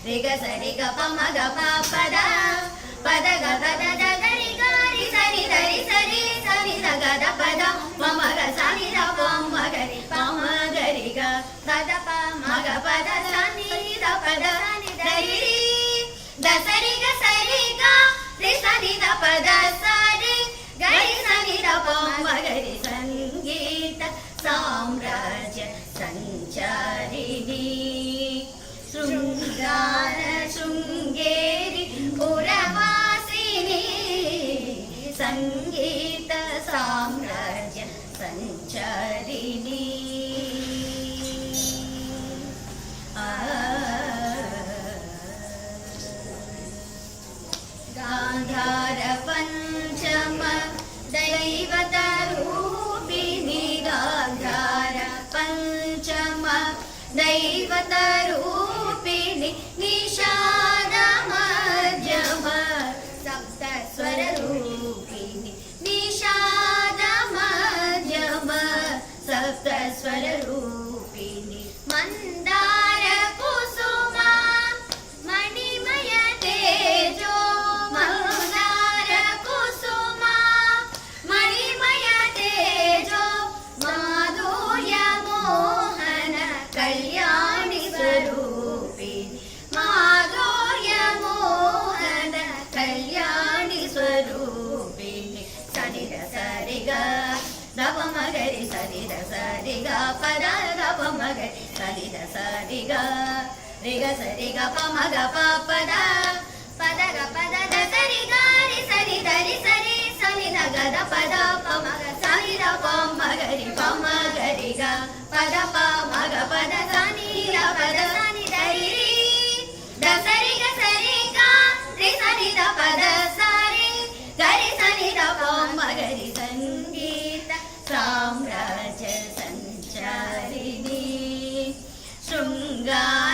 రిగ సరి గ ప మ గ ప పద పద గ ద ద ద గ రి గ రి సరి ద రి సరి సరి ద గ ద పద మ మ గ సని ద ప మ గ రి ప మ గ రి గ ద ద ప మ గ ప ద సని ద ప ద ద రి రి ద సరి గ రి సని ద ప ద సరి గ రి సని ద ప మ గ రి సంగీత సామ్రాజ్య సంచారిణి శృంగార శృంగేరి పురవాసిని సంగీత సామ్రాజ్య సంచారిణి గాంధార పంచమ దైవత రూపిణి గాంధార పంచమ దైవత రూపిణి నిషాద మధ్యమ సప్త స్వర రూపిణి నిషాద మధ్యమ సప్త స్వర రూపిణి మందార కుసుమ మణిమయ తేజో మందార కుసుమ మణిమయ తేజో మాధుర్య మోహన కళ్యాణి స్వరూపిణి మాధుర్య మోహన కళ్యాణి స్వరూపిణి సని ద సరి గ దప మగరి సరి ద సరి గ పద దప మగరి సరి ద సరి గ రి గ సరి గ ప మ గ ప పద పద గ పద ద సరి గ రి సరి ద రి సరి సని ద గ ద పద ప మ గ సని ద ప మ గ రి ప మ గ రి గ పద ప మ గ పద సని ద పద సని ద రి రి ద సరి గ రి సని ద పద సరి గ రి సని ద ప మ గ రి సంగీత సామ్రాజ్య సంచారిణి శృంగార